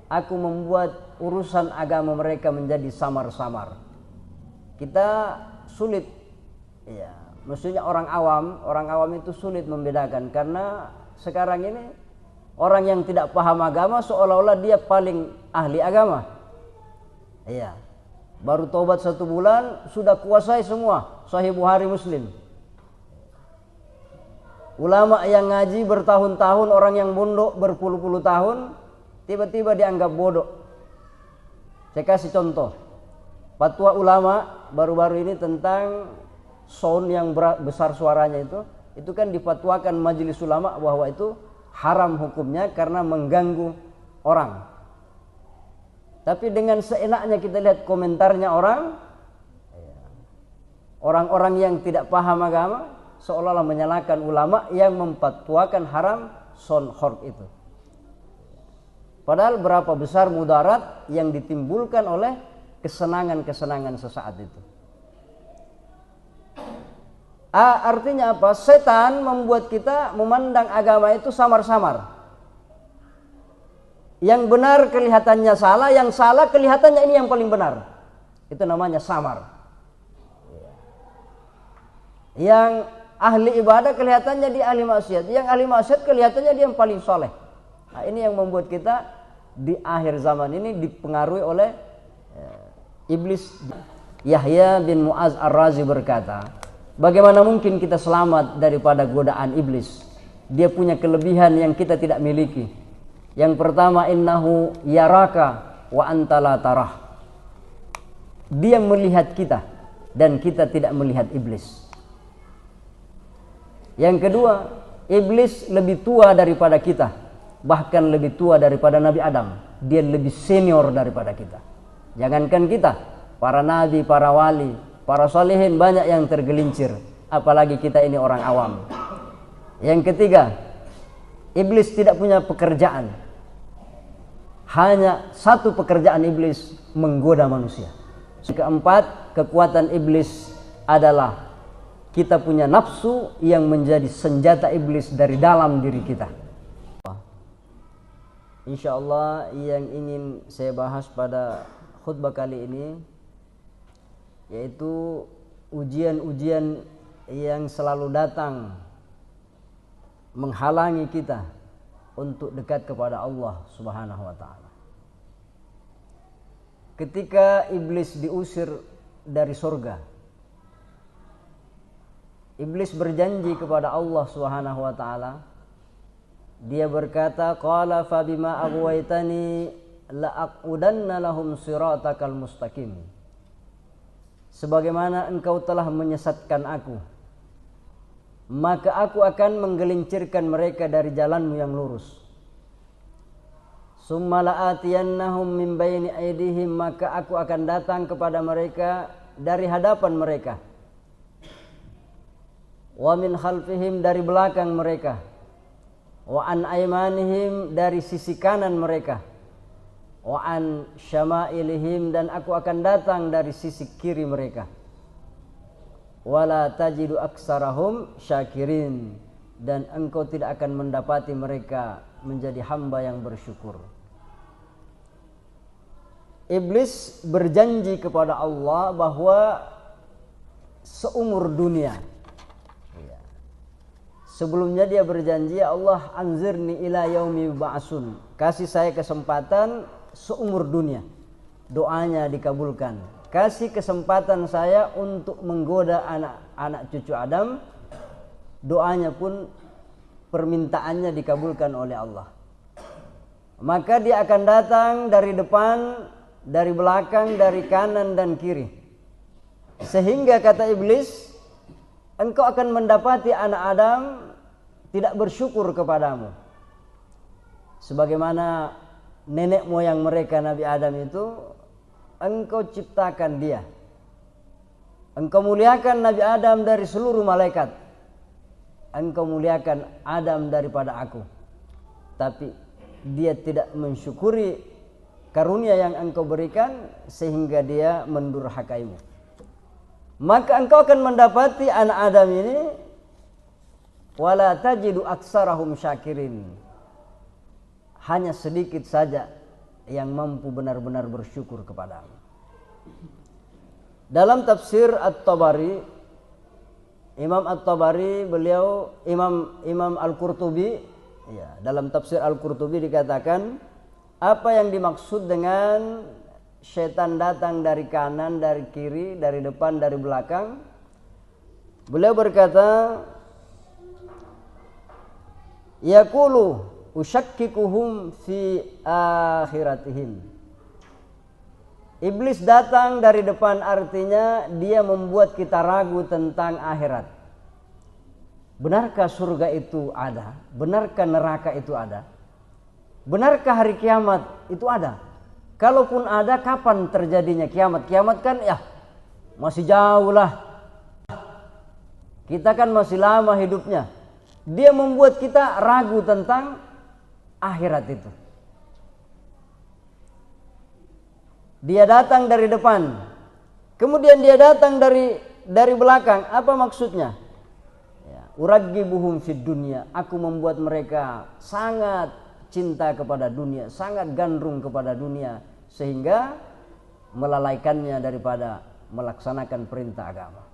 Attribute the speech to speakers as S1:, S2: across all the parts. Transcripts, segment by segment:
S1: Aku membuat urusan agama mereka menjadi samar-samar. Kita sulit, ya, maksudnya orang awam itu sulit membedakan, karena sekarang ini orang yang tidak paham agama seolah-olah dia paling ahli agama. Iya, baru taubat 1 bulan sudah kuasai semua Sahih Bukhari Muslim. Ulama yang ngaji bertahun-tahun, orang yang mondok berpuluh-puluh tahun, tiba-tiba dianggap bodoh. Saya kasih contoh. Fatwa ulama baru-baru ini tentang sound yang besar suaranya itu kan difatwakan majelis ulama bahwa itu haram hukumnya karena mengganggu orang. Tapi dengan seenaknya kita lihat komentarnya orang-orang yang tidak paham agama seolah-olah menyalahkan ulama yang memfatwakan haram sound hork itu. Padahal berapa besar mudarat yang ditimbulkan oleh kesenangan-kesenangan sesaat itu. Artinya apa? Setan membuat kita memandang agama itu samar-samar. Yang benar kelihatannya salah, yang salah kelihatannya ini yang paling benar. Itu namanya samar. Yang ahli ibadah kelihatannya dia ahli maksiat, yang ahli maksiat kelihatannya dia yang paling soleh. Nah, ini yang membuat kita di akhir zaman ini dipengaruhi oleh iblis. Yahya bin Mu'az Ar-Razi berkata, bagaimana mungkin kita selamat daripada godaan iblis? Dia punya kelebihan yang kita tidak miliki. Yang pertama, innahu yaraka wa anta la tarah. Dia melihat kita dan kita tidak melihat iblis. Yang kedua, iblis lebih tua daripada kita, bahkan lebih tua daripada Nabi Adam. Dia lebih senior daripada kita. Jangankan kita, para nabi, para wali, para salihin banyak yang tergelincir, apalagi kita ini orang awam. Yang ketiga, iblis tidak punya pekerjaan. Hanya satu pekerjaan iblis, menggoda manusia. Keempat, kekuatan iblis adalah kita punya nafsu yang menjadi senjata iblis dari dalam diri kita. Insyaallah yang ingin saya bahas pada khutbah kali ini yaitu ujian-ujian yang selalu datang menghalangi kita untuk dekat kepada Allah Subhanahu wa taala. Ketika iblis diusir dari surga, iblis berjanji kepada Allah Subhanahu wa taala. Dia berkata, qala fa bima aghwaytani la'aqudanna lahum siratakal mustaqim. Sebagaimana engkau telah menyesatkan aku, maka aku akan menggelincirkan mereka dari jalanmu yang lurus. Summa la'atiyannahum min baini aydihim, maka aku akan datang kepada mereka dari hadapan mereka. Wa min khalfihim, dari belakang mereka. Wa an aymanihim, dari sisi kanan mereka. Wa an syama'ilihim, dan aku akan datang dari sisi kiri mereka. Wala tajidu aksarahum syakirin, dan engkau tidak akan mendapati mereka menjadi hamba yang bersyukur. Iblis berjanji kepada Allah bahwa seumur dunia, sebelumnya dia berjanji, ya Allah, anzirni ila yaumi ba'sun, kasih saya kesempatan seumur dunia. Doanya dikabulkan. Kasih kesempatan saya untuk menggoda anak cucu Adam. Doanya pun, permintaannya dikabulkan oleh Allah. Maka dia akan datang dari depan, dari belakang, dari kanan dan kiri. Sehingga kata iblis, engkau akan mendapati anak Adam tidak bersyukur kepadamu. Sebagaimana nenek moyang mereka Nabi Adam itu, engkau ciptakan dia. Engkau muliakan Nabi Adam dari seluruh malaikat. Engkau muliakan Adam daripada aku. Tapi dia tidak mensyukuri karunia yang engkau berikan, sehingga dia mendurhakaimu. Maka engkau akan mendapati anak Adam ini, wala tajidu aksarahum syakirin, hanya sedikit saja yang mampu benar-benar bersyukur kepadamu. Dalam tafsir At-Tabari, Imam At-Tabari beliau Imam Al-Qurtubi, ya, dalam tafsir Al-Qurtubi dikatakan apa yang dimaksud dengan syaitan datang dari kanan, dari kiri, dari depan, dari belakang. Beliau berkata, yaqulu usyakkikuhum fi akhiratihim. Iblis datang dari depan artinya dia membuat kita ragu tentang akhirat. Benarkah surga itu ada? Benarkah neraka itu ada? Benarkah hari kiamat itu ada? Kalaupun ada, kapan terjadinya kiamat? Kiamat kan ya masih jauh lah. Kita kan masih lama hidupnya. Dia membuat kita ragu tentang akhirat itu. Dia datang dari depan, kemudian dia datang dari belakang. Apa maksudnya? Ya, uraggibuhum fid dunya. Aku membuat mereka sangat cinta kepada dunia, sangat gandrung kepada dunia, sehingga melalaikannya daripada melaksanakan perintah agama.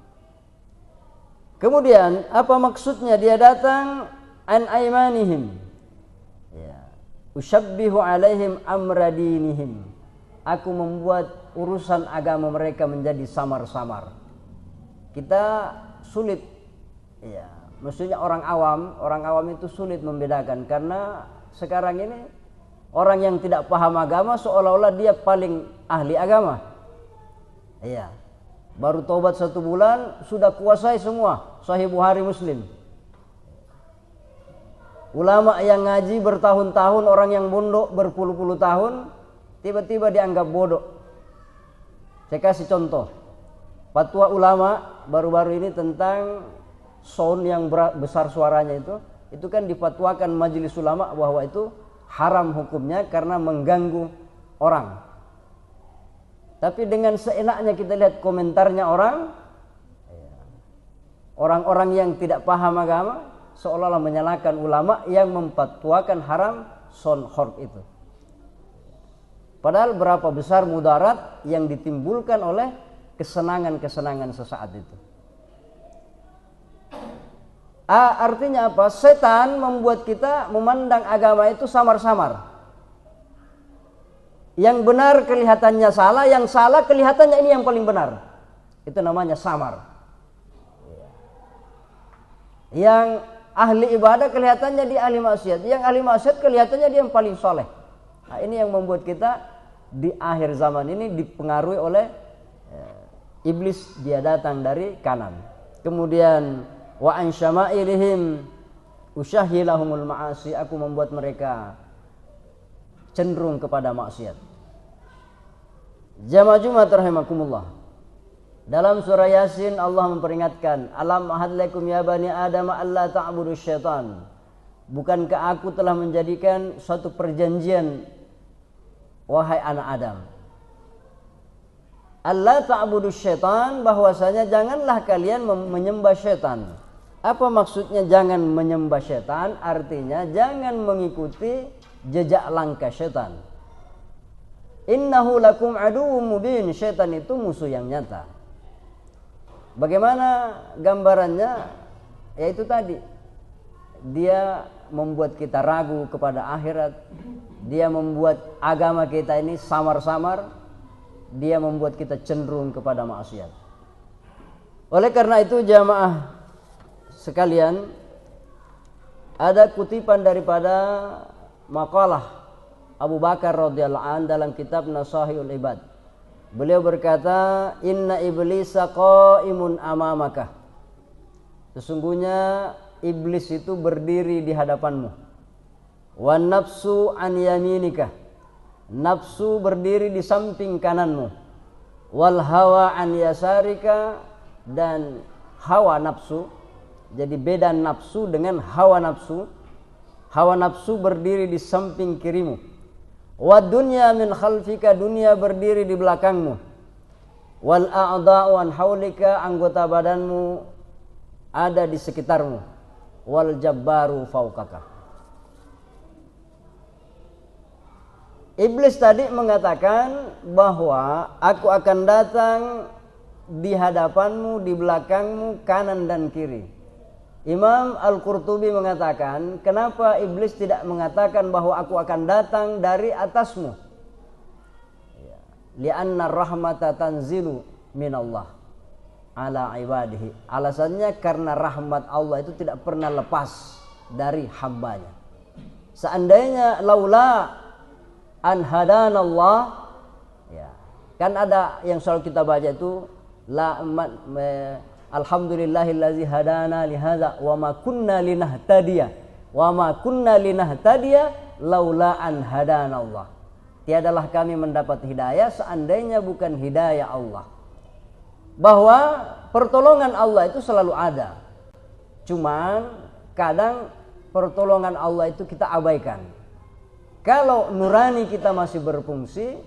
S1: Kemudian apa maksudnya dia datang? An aimanihim, ya, usyabbihu alaihim amra dinihim. Aku membuat urusan agama mereka menjadi samar-samar. Kita sulit, ya, maksudnya orang awam itu sulit membedakan, karena sekarang ini orang yang tidak paham agama seolah-olah dia paling ahli agama. Iya. Baru taubat 1 bulan sudah kuasai semua Sahih Bukhari Muslim. Ulama yang ngaji bertahun-tahun, orang yang mondok berpuluh-puluh tahun, tiba-tiba dianggap bodoh. Saya kasih contoh. Fatwa ulama baru-baru ini tentang sound yang besar suaranya itu kan difatwakan majelis ulama bahwa itu haram hukumnya karena mengganggu orang. Tapi dengan seenaknya kita lihat komentarnya orang-orang yang tidak paham agama seolah-olah menyalahkan ulama yang memfatwakan haram sound hork itu. Padahal berapa besar mudarat yang ditimbulkan oleh kesenangan-kesenangan sesaat itu. Artinya apa? Setan membuat kita memandang agama itu samar-samar. Yang benar kelihatannya salah, yang salah kelihatannya ini yang paling benar. Itu namanya samar. Yang ahli ibadah kelihatannya dia ahli maksiat, yang ahli maksiat kelihatannya dia yang paling soleh. Nah, ini yang membuat kita di akhir zaman ini dipengaruhi oleh iblis. Dia datang dari kanan. Kemudian wa an syama'ilihim usyahilahumul ma'asi. Aku membuat mereka cenderung kepada maksiat. Jamaah Jumat rahimakumullah. Dalam surah Yasin Allah memperingatkan, alam ahad lakum ya bani adam alla ta'budu syaitan. Bukankah aku telah menjadikan suatu perjanjian wahai anak Adam, alla ta'budu syaitan, bahwasanya janganlah kalian menyembah syaitan. Apa maksudnya jangan menyembah syaitan? Artinya jangan mengikuti jejak langkah syaitan. Innahu lakum aduwwum mubin. Syaitan itu musuh yang nyata. Bagaimana gambarannya? Yaitu tadi, dia membuat kita ragu kepada akhirat, dia membuat agama kita ini samar-samar, dia membuat kita cenderung kepada maksiat. Oleh karena itu jamaah sekalian, ada kutipan daripada makalah Abu Bakar radhiyallahu an dalam kitab Nasahihul Ibad. Beliau berkata, inna iblisa qaimun amamaka. Sesungguhnya iblis itu berdiri di hadapanmu. Wan nafsu an yaminika. Nafsu berdiri di samping kananmu. Wal hawa an yasarika. Dan hawa nafsu. Jadi beda nafsu dengan hawa nafsu. Hawa nafsu berdiri di samping kirimu. Wa dunya min khalfika. Dunia berdiri di belakangmu. Wal a'dha'u an haulika. Anggota badanmu ada di sekitarmu. Wal jabbaru fawqaka. Iblis tadi mengatakan bahwa aku akan datang di hadapanmu, di belakangmu, kanan dan kiri. Imam Al-Qurtubi mengatakan, kenapa iblis tidak mengatakan bahwa aku akan datang dari atasmu? Li'anna rahmata tanzilu minallah ala ibadihi. Alasannya karena rahmat Allah itu tidak pernah lepas dari hambanya. Seandainya laula an hadanallah, ya, kan ada yang selalu kita baca itu alhamdulillahillazi hadana lihadza wa ma kunna linahtadiya laula an hadanallah. Tiadalah kami mendapat hidayah seandainya bukan hidayah Allah. Bahwa pertolongan Allah itu selalu ada. Cuman kadang pertolongan Allah itu kita abaikan. Kalau nurani kita masih berfungsi,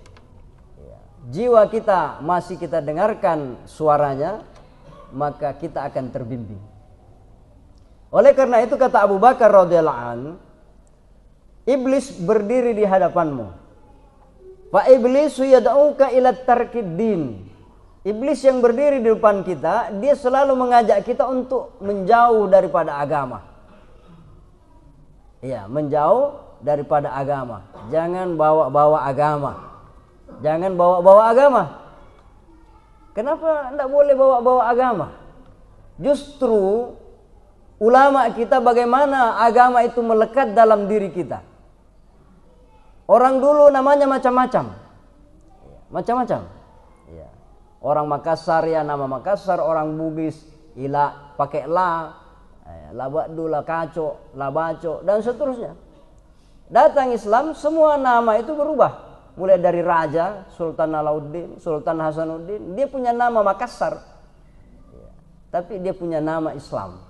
S1: jiwa kita masih kita dengarkan suaranya, maka kita akan terbimbing. Oleh karena itu kata Abu Bakar radhiyallahu an, iblis berdiri di hadapanmu. Fa iblisu yad'uka ila tarkid din. Iblis yang berdiri di depan kita, dia selalu mengajak kita untuk menjauh daripada agama. Ya, menjauh daripada agama. Jangan bawa-bawa agama. Jangan bawa-bawa agama. Kenapa tidak boleh bawa-bawa agama? Justru ulama kita bagaimana agama itu melekat dalam diri kita. Orang dulu namanya macam-macam. Macam-macam. Ya. Orang Makassar ya nama Makassar, orang Bugis ila pakai la, labadu, la kaco, la baco dan seterusnya. Datang Islam semua nama itu berubah. Mulai dari raja Sultan Alauddin, Sultan Hasanuddin, dia punya nama Makassar. Ya. Tapi dia punya nama Islam.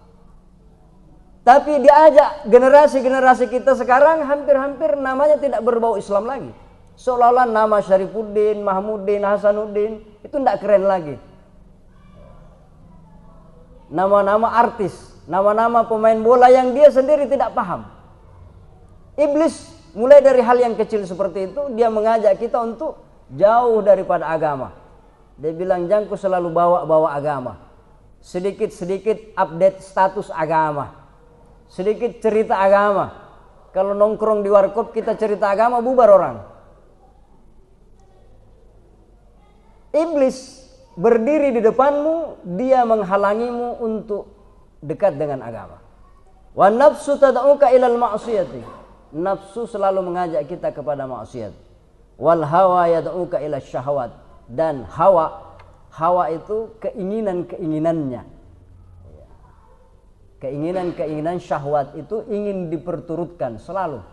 S1: Tapi diajak generasi-generasi kita sekarang hampir-hampir namanya tidak berbau Islam lagi. Seolah-olah nama Syarifuddin, Mahmuddin, Hasanuddin itu tidak keren lagi. Nama-nama artis, nama-nama pemain bola yang dia sendiri tidak paham. Iblis mulai dari hal yang kecil seperti itu dia mengajak kita untuk jauh daripada agama. Dia bilang jangan selalu bawa agama. Sedikit-sedikit update status agama. Sedikit cerita agama. Kalau nongkrong di warkop kita cerita agama bubar orang. Iblis berdiri di depanmu, dia menghalangimu untuk dekat dengan agama. Wa nafsu tad'uka ilal ma'siyati. Nafsu selalu mengajak kita kepada maksiat. Wal hawa yad'uka ila syahwat. Dan hawa itu keinginan-keinginannya. Keinginan-keinginan syahwat itu ingin diperturutkan selalu.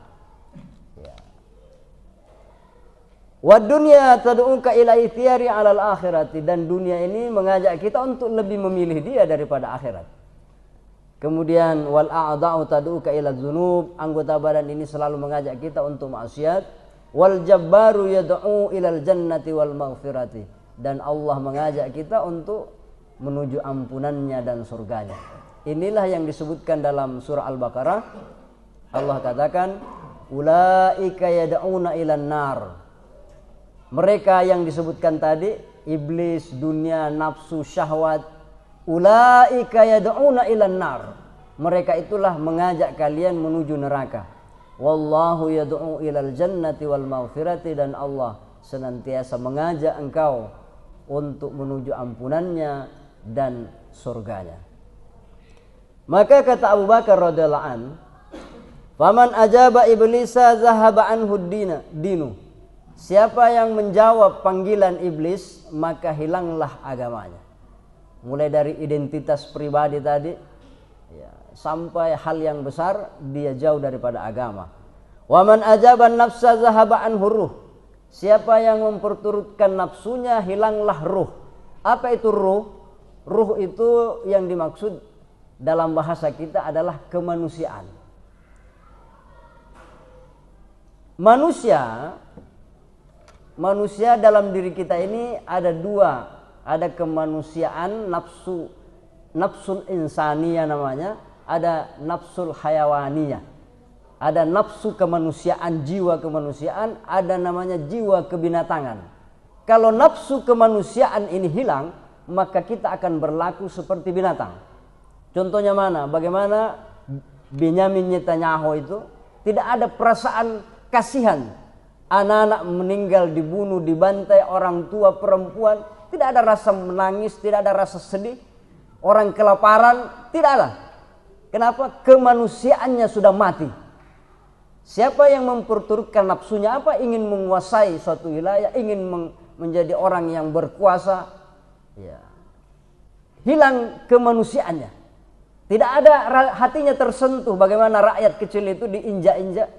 S1: Wa dunya tad'uka ila ithyari 'alal akhirati, dan dunia ini mengajak kita untuk lebih memilih dia daripada akhirat. Kemudian wal a'dha'u tad'uka ila dzunub, anggota badan ini selalu mengajak kita untuk maksiat. Wal jabbaru yad'u ilal jannati wal maghfirati, dan Allah mengajak kita untuk menuju ampunannya dan surganya. Inilah yang disebutkan dalam surah Al-Baqarah. Allah katakan ulaika yad'una ilan nar. Mereka yang disebutkan tadi, iblis, dunia, nafsu, syahwat, ulaika yad'una ilan nar. Mereka itulah mengajak kalian menuju neraka. Wallahu yad'u ilal jannati wal maghfirati, dan Allah senantiasa mengajak engkau untuk menuju ampunannya dan surganya. Maka kata Abu Bakar radhiyallahu an, faman ajaba iblisa zahaba anhu dinu. Siapa yang menjawab panggilan iblis, maka hilanglah agamanya. Mulai dari identitas pribadi tadi, ya, sampai hal yang besar, dia jauh daripada agama. Waman ajaban nafsa zahaba anhu ruh. Siapa yang memperturutkan nafsunya, hilanglah ruh. Apa itu ruh? Ruh itu yang dimaksud dalam bahasa kita adalah kemanusiaan. Manusia dalam diri kita ini ada dua, ada kemanusiaan, nafsul insaniyah namanya, ada nafsul hayawaniyah. Ada nafsu kemanusiaan, jiwa kemanusiaan, ada namanya jiwa kebinatangan. Kalau nafsu kemanusiaan ini hilang, maka kita akan berlaku seperti binatang. Contohnya mana? Bagaimana Benyamin Netanyahu itu tidak ada perasaan kasihan. Anak-anak meninggal, dibunuh, dibantai, orang tua, perempuan, tidak ada rasa menangis, tidak ada rasa sedih. Orang kelaparan, tidak ada. Kenapa? Kemanusiaannya sudah mati. Siapa yang memperturutkan nafsunya apa? Ingin menguasai suatu wilayah, ingin menjadi orang yang berkuasa, ya, hilang kemanusiaannya. Tidak ada hatinya tersentuh. Bagaimana rakyat kecil itu diinjak-injak,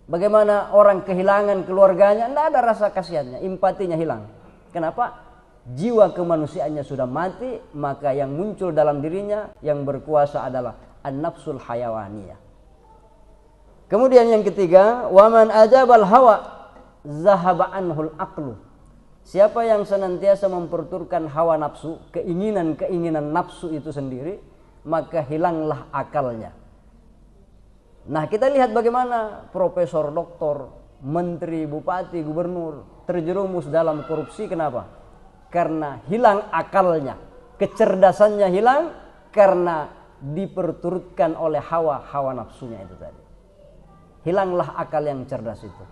S1: bagaimana orang kehilangan keluarganya, tidak ada rasa kasihannya, empatinya hilang. Kenapa? Jiwa kemanusiaannya sudah mati, maka yang muncul dalam dirinya yang berkuasa adalah an-nafsul hayawaniyah. Kemudian yang ketiga, waman ajabal hawa zahaba anhul aqlu. Siapa yang senantiasa memperturutkan hawa nafsu, keinginan nafsu itu sendiri, maka hilanglah akalnya. Nah, kita lihat bagaimana profesor, doktor, menteri, bupati, gubernur terjerumus dalam korupsi. Kenapa? Karena hilang akalnya, kecerdasannya hilang karena diperturutkan oleh hawa nafsunya itu tadi. Hilanglah akal yang cerdas itu.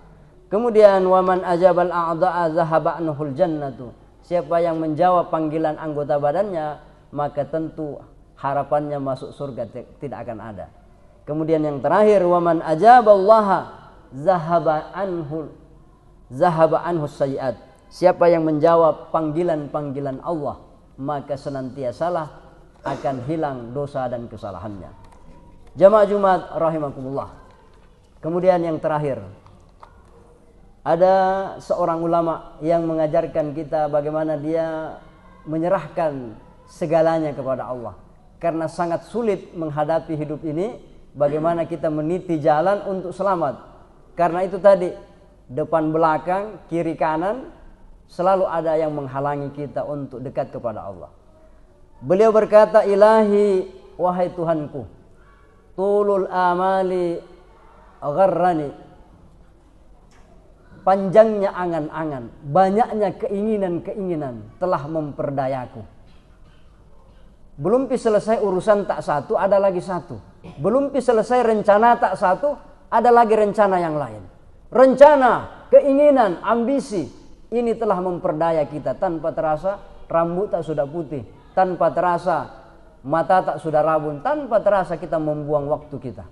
S1: Kemudian waman ajabal a'da'a zahaba anhul jannatu. Siapa yang menjawab panggilan anggota badannya, maka tentu harapannya masuk surga tidak akan ada. Kemudian yang terakhir, waman ajaballaha zahaba anhu sayyi'at. Siapa yang menjawab panggilan-panggilan Allah, maka senantiasalah akan hilang dosa dan kesalahannya. Jamaah Jumat rahimakumullah. Kemudian yang terakhir, ada seorang ulama yang mengajarkan kita bagaimana dia menyerahkan segalanya kepada Allah. Karena sangat sulit menghadapi hidup ini, bagaimana kita meniti jalan untuk selamat. Karena itu tadi, depan belakang, kiri kanan, selalu ada yang menghalangi kita untuk dekat kepada Allah. Beliau berkata, ilahi, wahai Tuhanku, tulul amali gharrani, panjangnya angan-angan, banyaknya keinginan-keinginan telah memperdayaku. Belum selesai urusan tak satu, ada lagi satu. Belum selesai rencana tak satu, ada lagi rencana yang lain. Rencana, keinginan, ambisi, ini telah memperdaya kita. Tanpa terasa rambut tak sudah putih, tanpa terasa mata tak sudah rabun, tanpa terasa kita membuang waktu kita.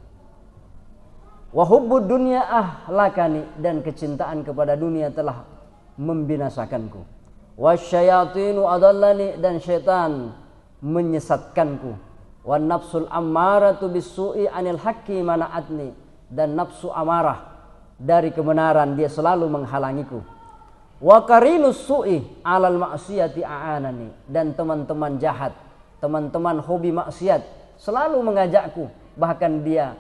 S1: Wa hubbud dunya ahlakani, dan kecintaan kepada dunia telah membinasakanku. Wasyayatinu adallani, dan syaitan menyesatkanku. Wan nafsul ammaratu bisu'i anil haqqi mana'atni, dan nafsu amarah dari kebenaran dia selalu menghalangiku. Wa qarinus su'i alal ma'siyati a'anani, dan teman-teman jahat, teman-teman hobi maksiat selalu mengajakku, bahkan dia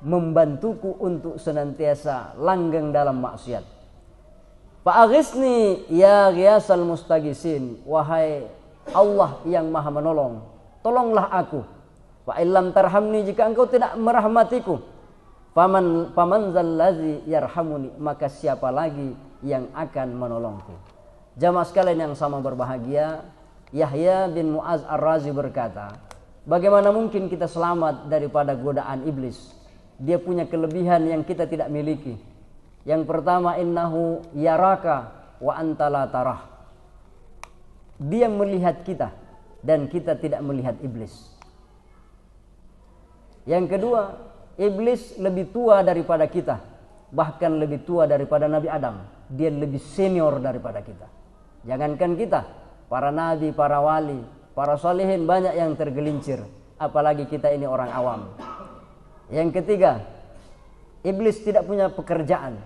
S1: membantuku untuk senantiasa langgeng dalam maksiat. Fa'aghisni ya ghiyasal mustagisin, wahai Allah yang maha menolong, tolonglah aku. Fa illam tarhamni, jika engkau tidak merahmatiku, faman zallazi yarhamuni, maka siapa lagi yang akan menolongku. Jamaah sekalian yang sama berbahagia, Yahya bin Mu'az Ar-Razi berkata, bagaimana mungkin kita selamat daripada godaan iblis? Dia punya kelebihan yang kita tidak miliki. Yang pertama, innahu yaraka wa anta la tarah. Dia melihat kita dan kita tidak melihat iblis. Yang kedua, iblis lebih tua daripada kita, bahkan lebih tua daripada Nabi Adam. Dia lebih senior daripada kita. Jangankan kita, para nabi, para wali, para salihin banyak yang tergelincir, apalagi kita ini orang awam. Yang ketiga, iblis tidak punya pekerjaan.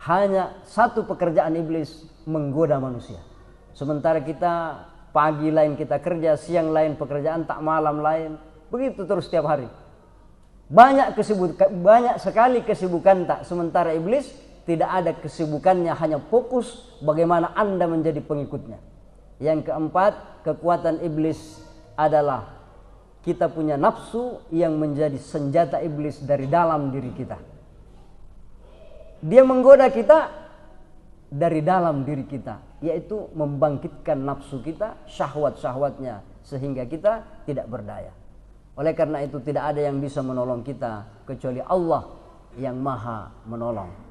S1: Hanya satu pekerjaan iblis, menggoda manusia. Sementara kita pagi lain kita kerja, siang lain pekerjaan, tak malam lain, begitu terus setiap hari. Banyak sekali kesibukan tak. Sementara iblis tidak ada kesibukannya, hanya fokus bagaimana Anda menjadi pengikutnya. Yang keempat, kekuatan iblis adalah kita punya nafsu yang menjadi senjata iblis dari dalam diri kita. Dia menggoda kita dari dalam diri kita, yaitu membangkitkan nafsu kita, syahwat-syahwatnya, sehingga kita tidak berdaya. Oleh karena itu tidak ada yang bisa menolong kita kecuali Allah yang Maha Menolong.